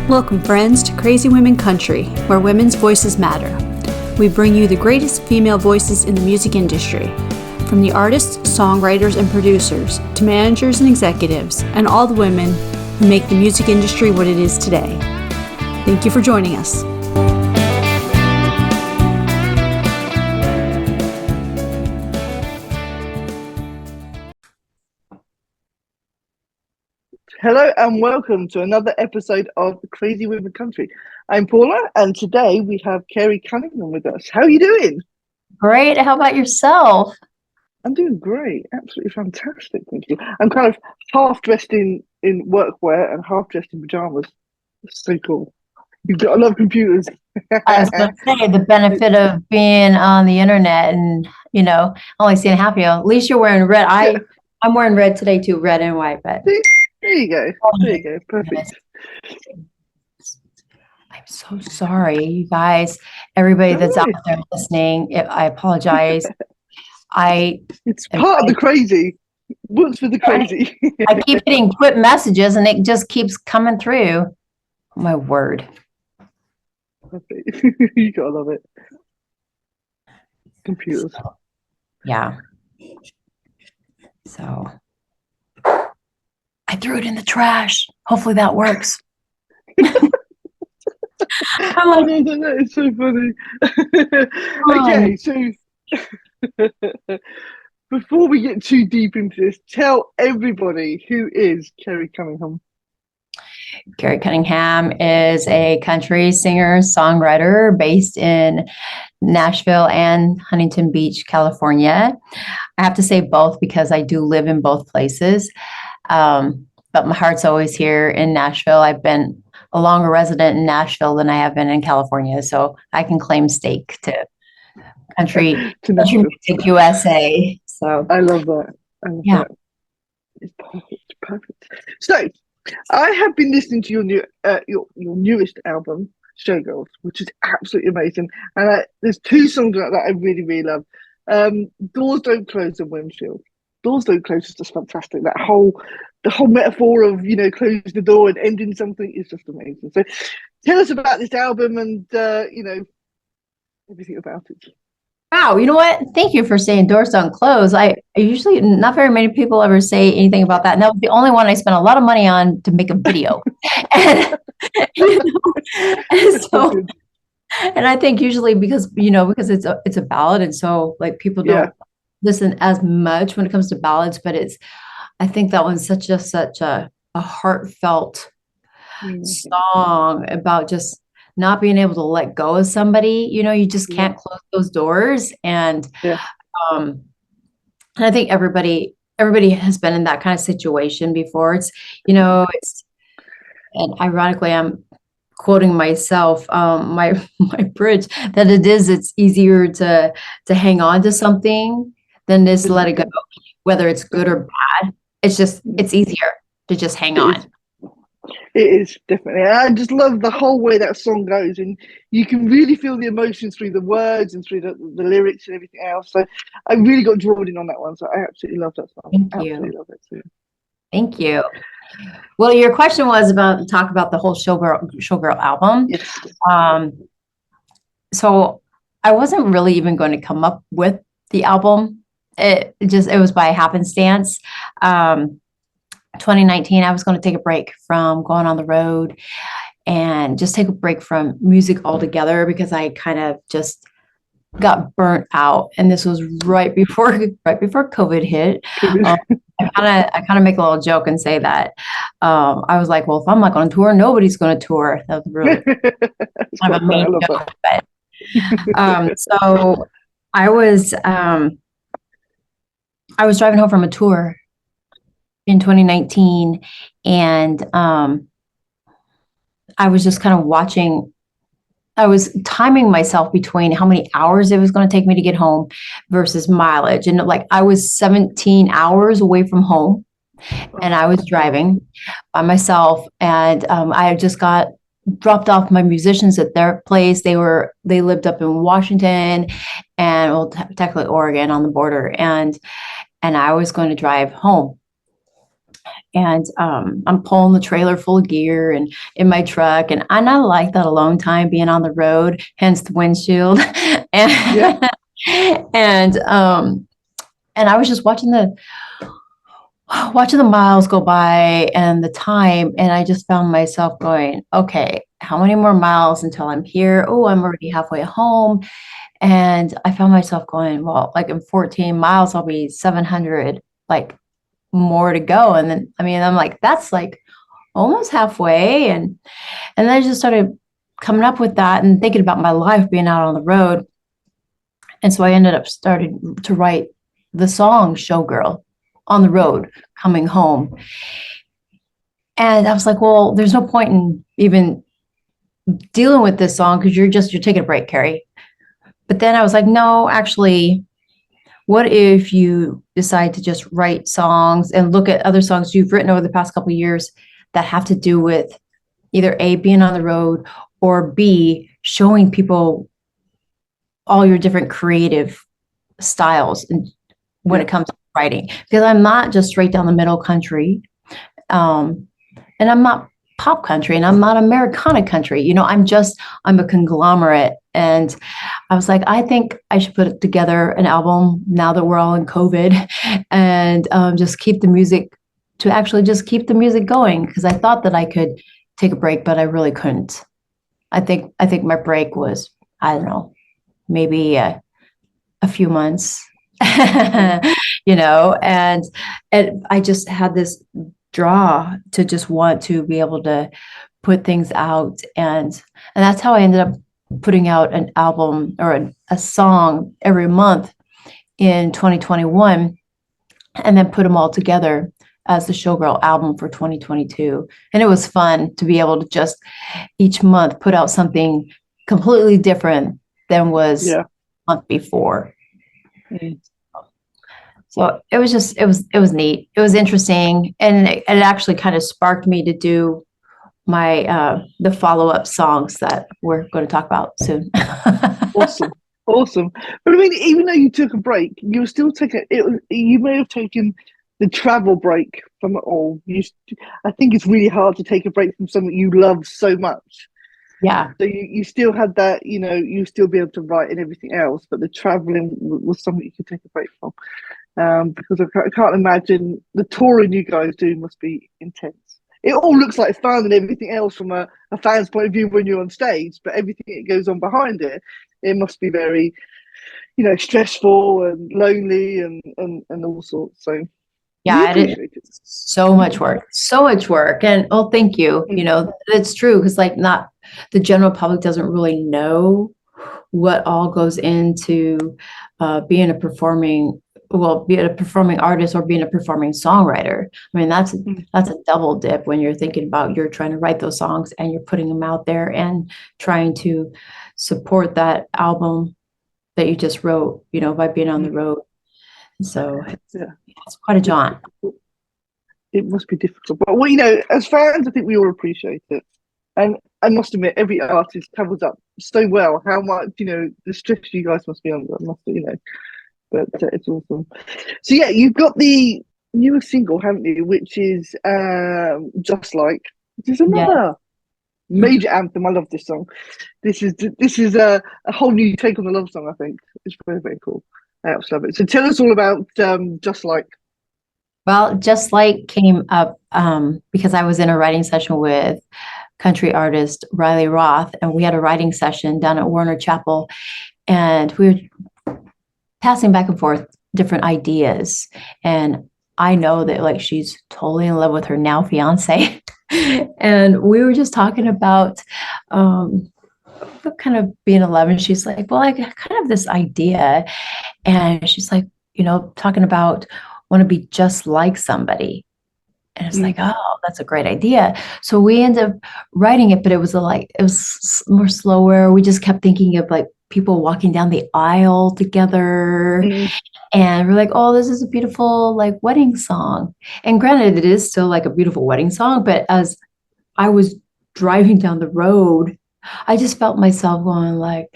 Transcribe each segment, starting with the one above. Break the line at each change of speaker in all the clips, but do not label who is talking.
Welcome, friends, to Crazy Women Country, where women's voices matter. We bring you the greatest female voices in the music industry, from the artists, songwriters, and producers, to managers and executives, and all the women who make the music industry what it is today. Thank you for joining us.
Hello and welcome to another episode of Crazy Women Country. I'm Paula, and today we have Carrie Cunningham with us. How are you doing?
Great. How about yourself?
I'm doing great. Absolutely fantastic. Thank you. I'm kind of half dressed in workwear and half dressed in pajamas. It's so cool. You've got a lot of computers.
I was going to say the benefit of being on the internet and, only seeing half of you. At least you're wearing red. I'm wearing red today too, red and white. But
there you go. There you go. Perfect.
I'm so sorry, you guys. Everybody that's out there listening, I apologize.
It's part of the crazy. What's for the crazy?
I keep getting quick messages and it just keeps coming through. My word.
You gotta love it. Computers.
Yeah. So I threw it in the trash. Hopefully that works.
Oh, no, that is so funny. Okay, so before we get too deep into this, tell everybody who is Carrie Cunningham.
Carrie Cunningham is a country singer, songwriter based in Nashville and Huntington Beach, California. I have to say both because I do live in both places. But my heart's always here in Nashville. I've been a longer resident in Nashville than I have been in California, so I can claim stake to country music USA. So
I love that. That. It's perfect. So I have been listening to your newest album, Showgirls, which is absolutely amazing. And there's two songs like that I really, really love. Doors Don't Close and Windshield. Doors Don't Close is just fantastic. The whole metaphor of, close the door and ending something is just amazing. So tell us about this album and, everything about it.
Wow, you know what? Thank you for saying Doors Don't Close. I usually, not very many people ever say anything about that. And that was the only one I spent a lot of money on to make a video. and I think usually because it's a ballad, and so like people don't listen as much when it comes to ballads, but I think that one's such a heartfelt song about just not being able to let go of somebody. You just can't close those doors. And and I think everybody has been in that kind of situation before. It's and ironically I'm quoting myself, my bridge, that it's easier to hang on to something than just let it go, whether it's good or bad. It's easier to just hang on.
It is definitely. I just love the whole way that song goes, and you can really feel the emotions through the words and through the lyrics and everything else. So I really got drawn in on that one. So I absolutely love that song.
Thank you.
Absolutely love it too.
Thank you. Well, your question was talk about the whole Showgirl album.
Yes.
So I wasn't really even going to come up with the album. It was by happenstance. 2019, I was going to take a break from going on the road and just take a break from music altogether because I kind of just got burnt out. And this was right before COVID hit. I kind of make a little joke and say that I was like, well, if I'm not going to tour, nobody's going to tour. That was really kind of a mean joke. But so I was driving home from a tour in 2019, and I was just kind of watching. I was timing myself between how many hours it was going to take me to get home versus mileage, and like I was 17 hours away from home, and I was driving by myself, and I had just got dropped off my musicians at their place. They lived up in Washington, and technically Oregon on the border, and I was going to drive home. And I'm pulling the trailer full of gear and in my truck. And I like that alone time, being on the road, hence the windshield. and, and I was just watching the miles go by and the time. And I just found myself going, okay, how many more miles until I'm here? Oh, I'm already halfway home. And I found myself going, well, like in 14 miles, I'll be 700, like more to go. And then, I mean, I'm like, that's like almost halfway. And then I just started coming up with that and thinking about my life being out on the road. And so I ended up starting to write the song Showgirl on the road coming home. And I was like, well, there's no point in even dealing with this song because you're taking a break, Carrie. But then I was like, no, actually, what if you decide to just write songs and look at other songs you've written over the past couple of years that have to do with either A, being on the road, or B, showing people all your different creative styles and when it comes to writing, because I'm not just straight down the middle country, and I'm not pop country, and I'm not Americana country. You know, I'm a conglomerate. And I was like, I think I should put together an album now that we're all in COVID, and just keep the music going, because I thought that I could take a break, but I really couldn't. I think my break was, I don't know, maybe a few months. You know, and I just had this draw to just want to be able to put things out, and that's how I ended up putting out an album or a song every month in 2021, and then put them all together as the Showgirl album for 2022. And it was fun to be able to just each month put out something completely different than was the month before. So it was neat. It was interesting. And it actually kind of sparked me to do my the follow-up songs that we're going to talk about soon.
Awesome. But I mean, even though you took a break, you were still taking it. You may have taken the travel break from it all. I think it's really hard to take a break from something you love so much.
Yeah.
So you still had that, you know, you still be able to write and everything else, but the traveling was something you could take a break from. Because I can't imagine the touring you guys do must be intense. It all looks like fun and everything else from a fan's point of view when you're on stage, but everything that goes on behind it must be very, you know, stressful and lonely and all sorts. So
yeah, it's so much work. And oh, thank you. You know, it's true, because like not the general public doesn't really know what all goes into being a performing artist or being a performing songwriter. I mean, that's a double dip when you're thinking about you're trying to write those songs and you're putting them out there and trying to support that album that you just wrote, you know, by being on the road. So it's quite a jaunt.
It must be difficult, but well, you know, as fans, I think we all appreciate it. And I must admit, every artist covers up so well how much, you know, the stress you guys must be under. You know, but it's awesome. So yeah, you've got the newest single, haven't you? Which is Just Like. Which is another major anthem. I love this song. This is a whole new take on the love song. I think it's very, very cool. I absolutely love it. So tell us all about Just Like.
Well, Just Like came up because I was in a writing session with country artist Riley Roth, and we had a writing session down at Warner Chapel, and we were passing back and forth different ideas. And I know that like she's totally in love with her now fiance, and we were just talking about kind of being in love. And she's like, well, I kind of have this idea, and she's like, you know, talking about want to be just like somebody. And it's like, oh, that's a great idea. So we ended up writing it, but it was more slower. We just kept thinking of like people walking down the aisle together. And we're like, oh, this is a beautiful like wedding song. And granted, it is still like a beautiful wedding song. But as I was driving down the road, I just felt myself going like,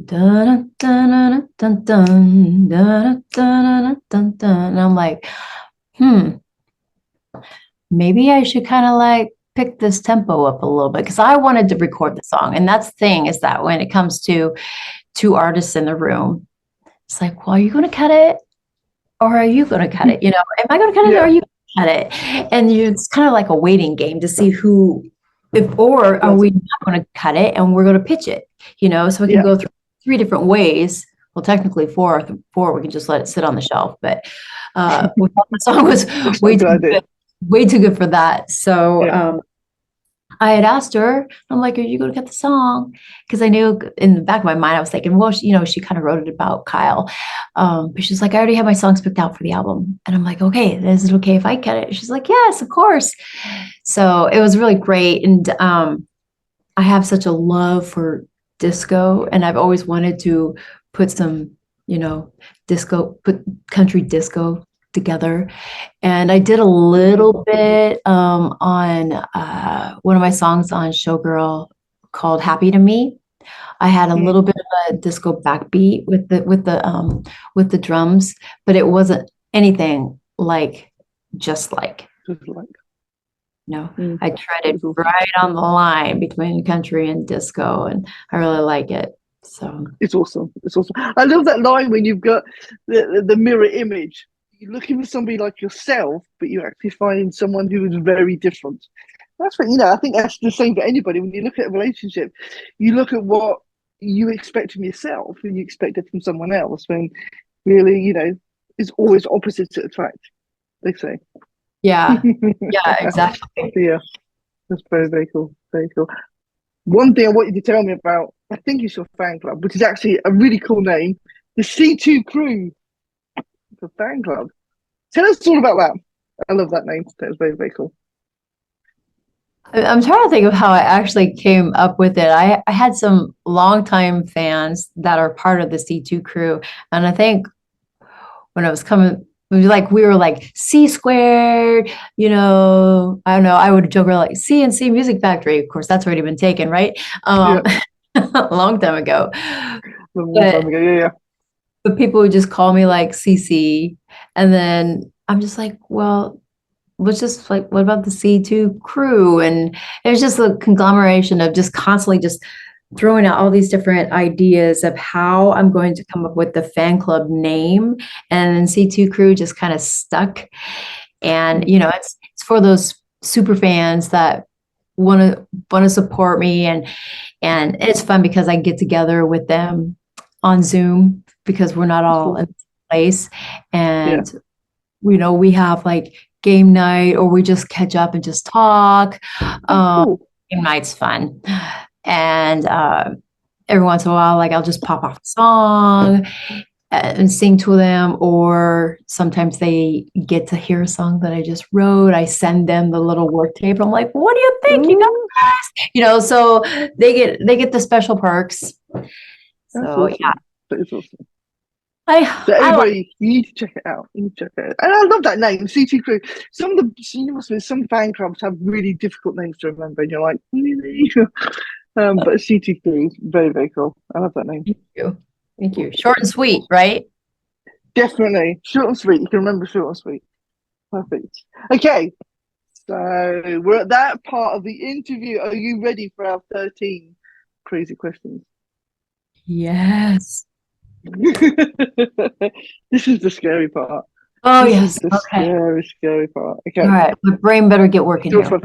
dun dun dun dun dun dun dun dun dun. And I'm like, maybe I should kind of like pick this tempo up a little bit because I wanted to record the song. And that's the thing is that when it comes to two artists in the room, it's like, well, are you going to cut it or are you going to cut it? You know, am I going to cut it or are you going to cut it? And it's kind of like a waiting game to see or are we not going to cut it and we're going to pitch it, you know, so we can go through 3 different ways. Well, technically 4, we can just let it sit on the shelf, but we thought the song was way too good for that. So I had asked her, I'm like, are you going to cut the song? Because I knew in the back of my mind, I was thinking, well, she kind of wrote it about Kyle. But she's like, I already have my songs picked out for the album. And I'm like, okay, is it okay if I cut it? She's like, yes, of course. So it was really great. And I have such a love for disco, and I've always wanted to put some, put country disco together. And I did a little bit on one of my songs on Showgirl called Happy to Me. I had a little bit of a disco backbeat with the drums, but it wasn't anything like just like. I treaded right on the line between country and disco, and I really like it. So
it's awesome. I love that line when you've got the mirror image. You're looking for somebody like yourself, but you actually find someone who is very different. That's what, I think that's the same for anybody. When you look at a relationship, you look at what you expect from yourself and you expect it from someone else, when really, it's always opposites attract, they say.
Yeah, exactly.
Yeah, that's very, very cool. Very cool. One thing I want you to tell me about, I think it's your fan club, which is actually a really cool name, the C2 Crew. The fan club. Tell us all about that. I love that name. That was very, very cool.
I'm trying to think of how I actually came up with it. I had some longtime fans that are part of the C2 Crew. And I think when I was coming, we were like C squared, I don't know. I would joke around like CNC Music Factory. Of course, that's already been taken, right? A long time ago. But people would just call me like CC. And then I'm just like, well, was just like, what about the C2 Crew? And it was just a conglomeration of just constantly just throwing out all these different ideas of how I'm going to come up with the fan club name. And then C2 Crew just kind of stuck. And, it's for those super fans that want to support me. And it's fun because I get together with them on Zoom because we're not all in place. And, we have like game night, or we just catch up and just talk. Game night's fun. And every once in a while, like I'll just pop off a song and sing to them, or sometimes they get to hear a song that I just wrote. I send them the little work tape. I'm like, what do you think? You guys? So they get the special perks. So awesome.
That is awesome. So everybody, you need to check it out. And I love that name, C2 Crew. Some fan clubs have really difficult names to remember, and you're like, really? But C2 Crew is very, very cool. I love that name.
Thank you. Short and sweet, right?
Definitely. Short and sweet. You can remember short and sweet. Perfect. Okay. So we're at that part of the interview. Are you ready for our 13 crazy questions?
Yes.
This is the scary part.
Yes.
Scary part. Okay.
All right. My brain better get working here.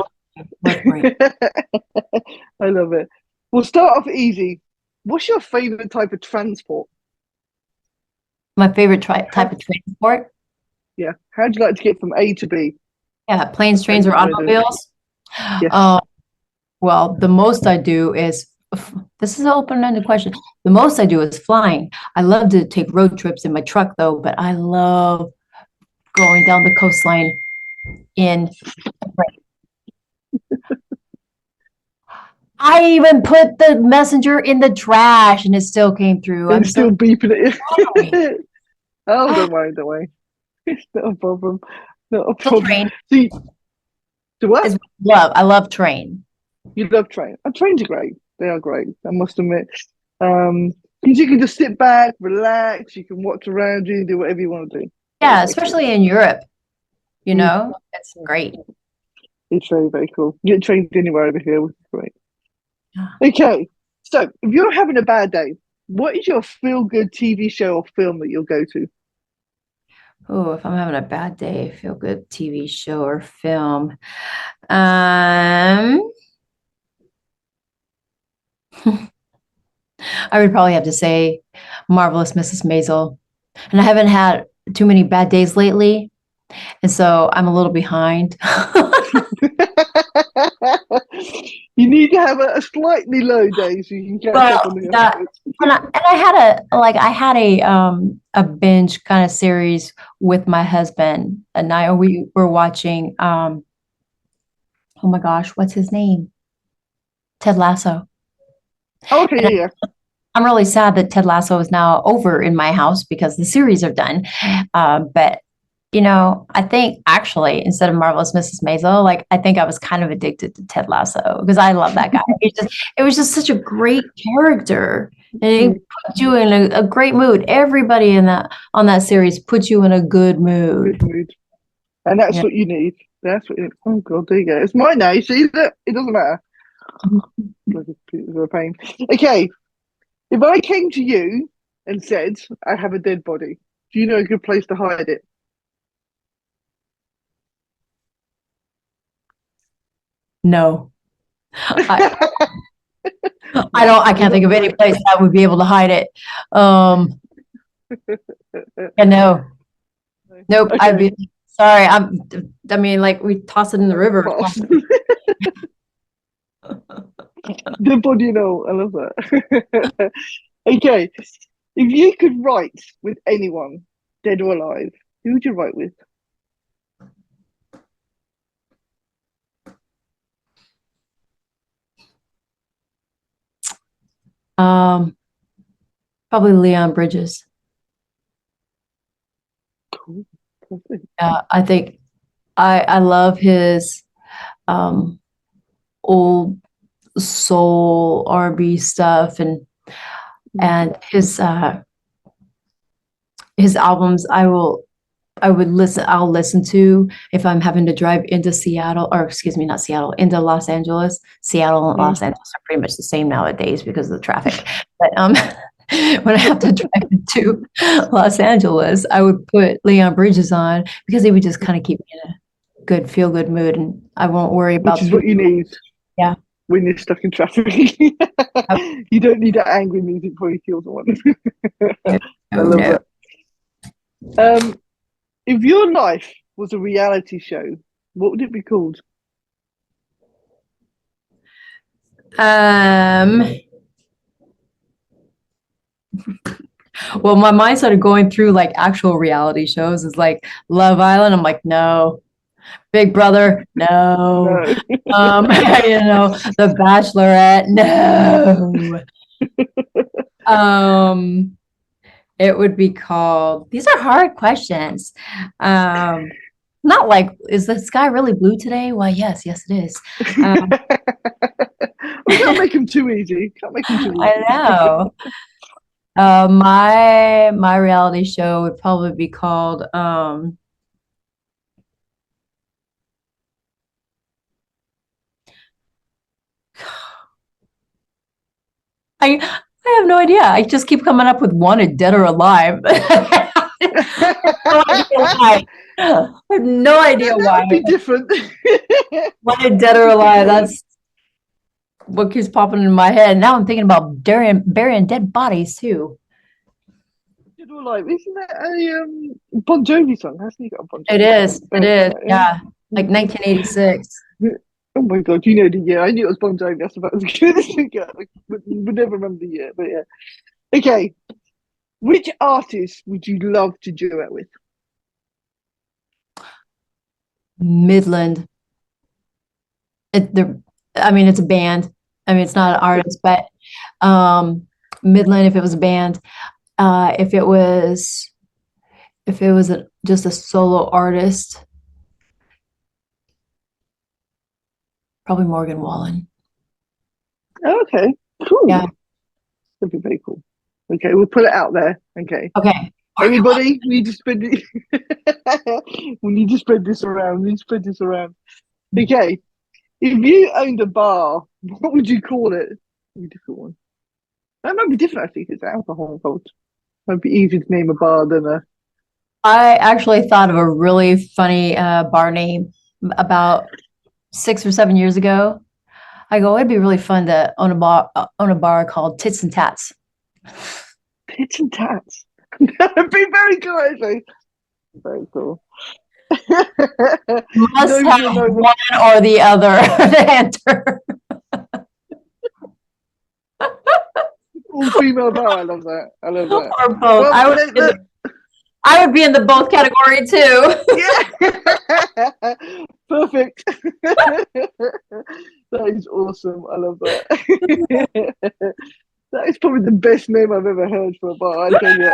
I love it. We'll start off easy. What's your favorite type of transport?
My favorite type of transport?
Yeah. How'd you like to get from A to B?
Yeah, planes, trains, or automobiles?
Yes.
Well, the most I do is, this is an open-ended question. The most I do is flying. I love to take road trips in my truck, though, but I love going down the coastline in a plane. I even put the messenger in the trash and it still came through.
I'm still beeping it. Oh, don't worry. It's not a problem.
Train.
See, to what?
I love train.
You love train. And trains are great. They are great, I must admit. Because you can just sit back, relax, you can watch around you, do whatever you want to do.
Yeah, especially in Europe. It's great.
It's very, very cool. You get trained anywhere over here, which is great.
Yeah.
Okay, so if you're having a bad day, what is your feel-good TV show or film that you'll go to?
Oh, if I'm having a bad day, feel good TV show or film. I would probably have to say Marvelous Mrs. Maisel. And I haven't had too many bad days lately, and so I'm a little behind.
You need to have a slightly low day so you can catch up on the
Yeah,
episodes.
and I had a binge kind of series with my husband, and we were watching oh my gosh, what's his name? Ted Lasso.
Okay,
And
yeah.
I'm really sad that Ted Lasso is now over in my house because the series are done. But I think actually instead of Marvelous Mrs. Maisel, like I think I was kind of addicted to Ted Lasso because I love that guy. It was just such a great character. And he put you in a great mood. Everybody on that series puts you in a good mood.
Good mood. And that's what you need. That's what you need. Oh god, there you go. It's my now, see that? It doesn't matter. Bloody people are a pain. Okay. If I came to you and said I have a dead body, do you know a good place to hide it?
No. I can't think of any place that would be able to hide it. Yeah, no. Nope.
Okay.
I'd be sorry. I mean, like we toss it in the river.
Dead body and all. I love that. Okay. If you could write with anyone, dead or alive, who would you write with?
Probably Leon Bridges.
Cool.
I think I love his old soul R&B stuff and his albums I'll listen to if I'm having to drive into Seattle, or excuse me, not Seattle, into Los Angeles. Seattle and Los Angeles are pretty much the same nowadays because of the traffic. But when I have to drive to Los Angeles, I would put Leon Bridges on because he would just kind of keep me in a good, feel good mood, and I won't worry about.
Which is what you need.
Yeah.
When you're stuck in traffic, you don't need that angry music before you kill someone. I love that. If your life was a reality show, what would it be called?
Well, my mind started going through like actual reality shows. It's like Love Island. I'm like, no. Big Brother, no. The Bachelorette, no. It would be called. These are hard questions. Not like, is the sky really blue today? Why, yes, it is.
We can't make them too easy.
I know. My reality show would probably be called I have no idea. I just keep coming up with Wanted Dead or Alive. I have no idea why.
That would be different.
Wanted Dead or Alive. That's what keeps popping in my head. Now I'm thinking about burying dead bodies too.
Dead or Alive, isn't that a Bon Jovi song? Hasn't he got a Bon Jovi?
It is. Yeah, like 1986.
Oh my god, you know the year. I knew it was Bon Jovi. That's about as good as it got. I would never remember the year, but yeah. Okay. Which artist would you love to duet with?
Midland. It's a band. I mean, it's not an artist, but Midland, if it was a band, if it was just a solo artist, probably Morgan Wallen.
Oh, okay, cool.
Yeah,
that'd be very cool. Okay, we'll put it out there. Okay. Everybody, we need to spread it. We need to spread this around. Okay, if you owned a bar, what would you call it? A different one. That might be different. I think it's alcohol involved. Might be easier to name a bar than a.
I actually thought of a really funny bar name about 6 or 7 years ago. I go, it'd be really fun to own a bar called Tits and Tats.
Tits and tats. That'd be very cool, actually. Very cool.
Must
Those who
have
know the
one or the other to enter.
all-female bar. I love that. I love that.
Or both.
Well,
I would be in the both category too.
yeah. Perfect. That is awesome. I love that. That is probably the best name I've ever heard for a bar. I tell you,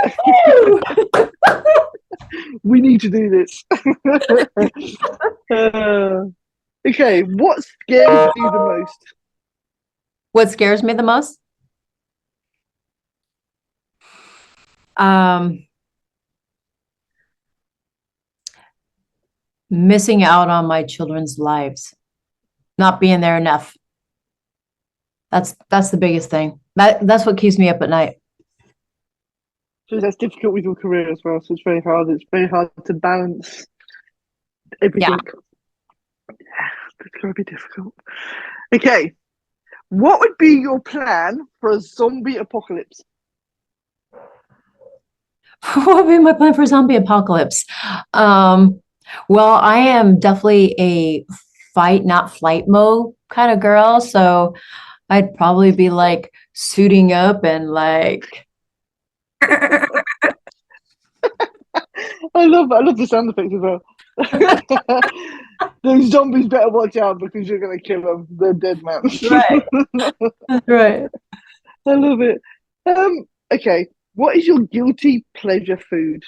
we need to do this. Okay, what scares you the most?
What scares me the most? Missing out on my children's lives, not being there enough. That's the biggest thing. That's what keeps me up at night.
So that's difficult with your career as well. So it's very hard. It's very hard to balance everything. Yeah, it's gonna be difficult. Okay, what would be your plan for a zombie apocalypse?
What would be my plan for a zombie apocalypse? Well, I am definitely a fight, not flight mode kind of girl. So I'd probably be like suiting up and like.
I love the sound effects as well. Those zombies better watch out because you're gonna kill them. They're dead, man.
Right. That's right.
I love it. Okay, what is your guilty pleasure food?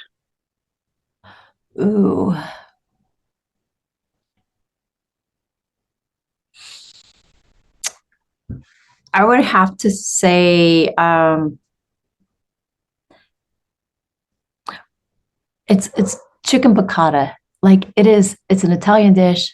Ooh. I would have to say it's chicken piccata. Like it's an Italian dish.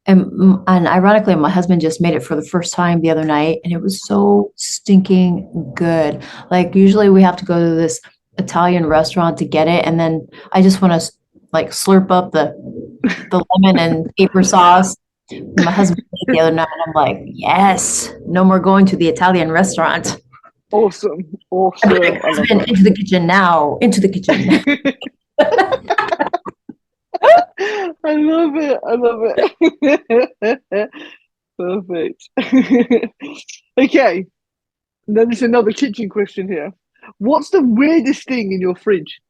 And ironically, my husband just made it for the first time the other night, and it was so stinking good. Like usually we have to go to this Italian restaurant to get it, and then I just want to like slurp up the lemon and caper sauce. My husband made it the other night, and I'm like, yes, no more going to the Italian restaurant.
Awesome.
I'm like, husband, into the kitchen now, into the kitchen.
I love it. I love it. Perfect. Okay. Then there's another kitchen question here. What's the weirdest thing in your fridge?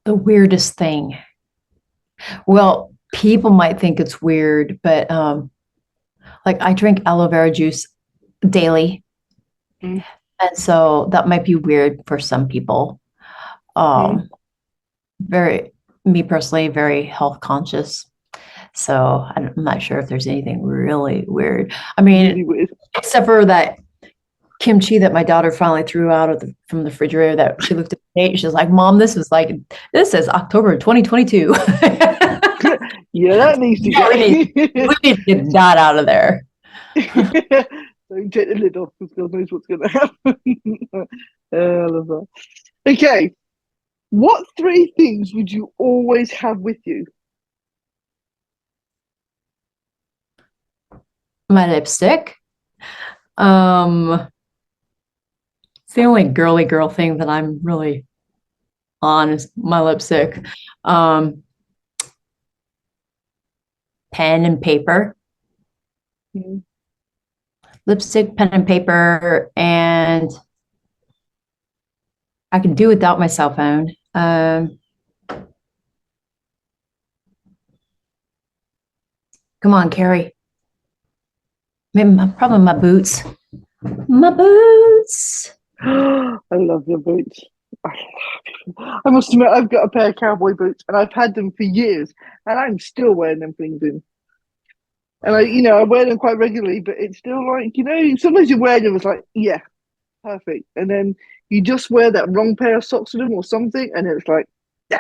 The weirdest thing. Well, people might think it's weird, but like I drink aloe vera juice daily.
Mm.
And so that might be weird for some people. Very, me personally, very health conscious. So I'm not sure if there's anything really weird. I mean,
Really weird.
except for that kimchi that my daughter finally threw out of from the refrigerator that she looked at the date. She's like, Mom, this says October 2022.
Yeah, that needs to
Yeah, we need to get that out of there.
Don't take the lid off because God knows what's going to happen. I love that. Okay. What three things would you always have with you?
My lipstick. It's the only girly girl thing that I'm really on is my lipstick. Pen and paper.
Mm.
Lipstick, pen and paper, and I can do without my cell phone. Come on, Carrie. Maybe probably my boots. My boots.
I love your boots. I must admit, I've got a pair of cowboy boots, and I've had them for years, and I'm still wearing them things in. And I wear them quite regularly, but it's still like, sometimes you wear them, it's like, yeah, perfect. And then you just wear that wrong pair of socks with them or something, and it's like,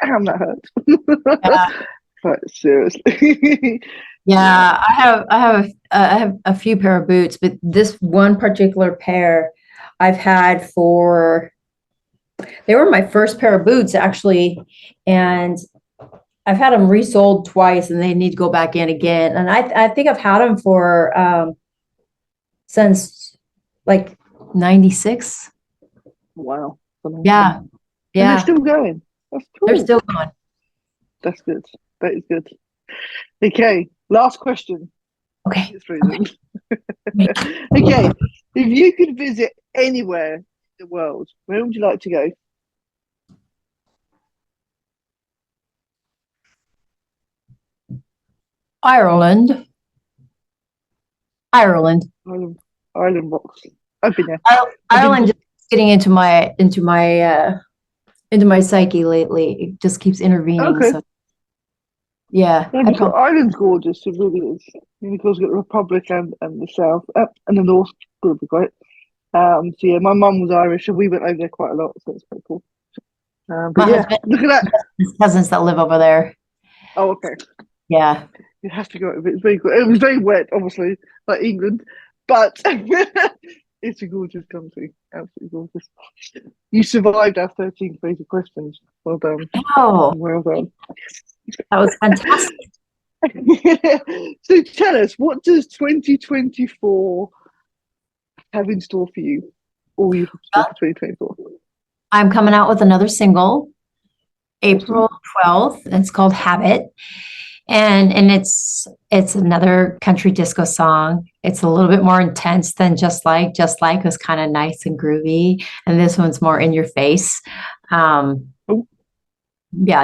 damn, that hurts.
Yeah.
But seriously.
Yeah, I have a few pair of boots, but this one particular pair I've had they were my first pair of boots actually, and I've had them resold twice and they need to go back in again. And I think I've had them for since like 96.
Wow.
Yeah.
And
Yeah.
they're still going. That's cool.
They're still going.
That's good. That is good. Okay, last question.
Okay.
Okay, if you could visit anywhere in the world, where would you like to go?
Ireland.
Ireland rocks. I've been there.
Ireland just getting into my psyche lately. It just keeps intervening.
Okay.
So yeah.
Ireland's gorgeous. It really is. And of course, you've got the Republic and the South and the North. Would be great. So yeah, my mum was Irish, and we went over there quite a lot. So it's quite cool. But
My
yeah,
husband,
look at that.
his cousins that live over there.
Oh, okay.
Yeah.
You have to go over it. It's very good. It was very wet, obviously, like England, but it's a gorgeous country. Absolutely gorgeous. You survived our 13 crazy questions. Well done.
Oh,
Well done.
that was fantastic.
So tell us, what does 2024 have in store for you? Or you have for 2024?
I'm coming out with another single, April 12th. It's called Habit. And it's another country disco song. It's a little bit more intense than Just Like. Just Like was kind of nice and groovy, and this one's more in your face. Yeah,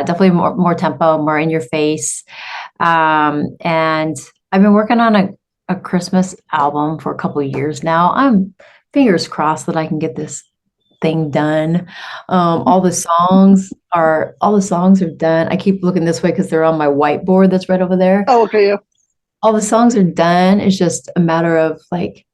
definitely more tempo, more in your face. And I've been working on a Christmas album for a couple of years now. I'm fingers crossed that I can get this thing done. All the songs are done. I keep looking this way because they're on my whiteboard that's right over there.
Oh, okay, yeah.
All the songs are done. It's just a matter of like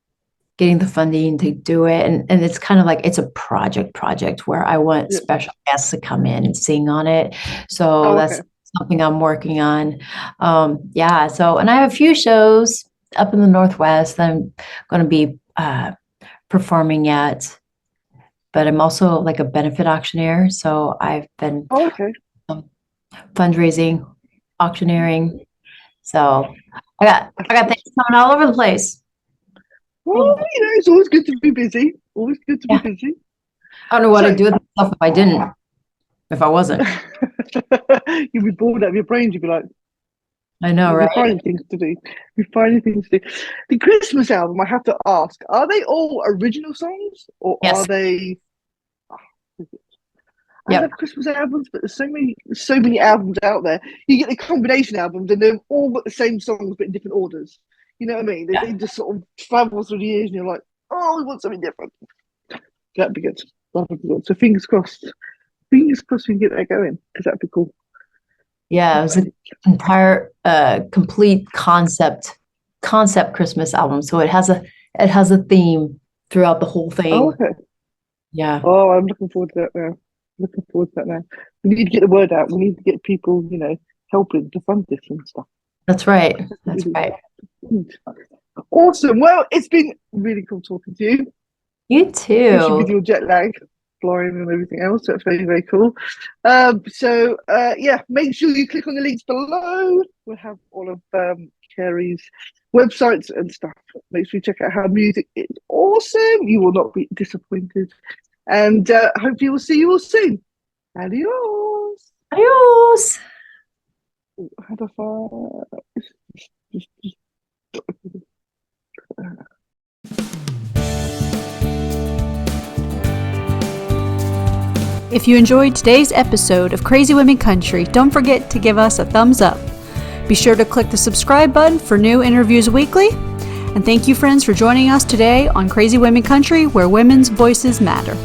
getting the funding to do it. And it's kind of like it's a project where I want special guests to come in and sing on it. So that's something I'm working on. Yeah. So, and I have a few shows up in the Northwest that I'm going to be performing at. But I'm also like a benefit auctioneer. So I've been fundraising, auctioneering. So I got things coming all over the place.
Well, it's always good to be busy. Always good to be busy.
I don't know what I'd do with myself if I wasn't.
You'd be bored out of your brains. You'd be like,
I know, right?
We're finding things to do. The Christmas album, I have to ask, are they all original songs or are they? I love Christmas albums, but there's so many albums out there. You get the combination albums, and they've all got the same songs, but in different orders. You know what I mean? They just sort of travel through the years, and you're like, oh, we want something different. That'd be good. So fingers crossed. Fingers crossed we can get that going, because that'd be cool.
Yeah, it was an entire complete concept Christmas album. So it has a theme throughout the whole thing.
Oh, okay.
Yeah.
Oh, I'm looking forward to that now. We need to get the word out. We need to get people, helping to fund this and stuff.
That's right.
Awesome. Well, it's been really cool talking to you.
You too.
Especially with your jet lag, flying and everything else. That's very, very cool. So make sure you click on the links below. We'll have all of Carrie's websites and stuff. Make sure you check out her music. It's awesome. You will not be disappointed. And hopefully we'll see you all soon. Adios.
Adios.
Have a fun.
If you enjoyed today's episode of Crazy Women Country, don't forget to give us a thumbs up. Be sure to click the subscribe button for new interviews weekly. And thank you, friends, for joining us today on Crazy Women Country, where women's voices matter.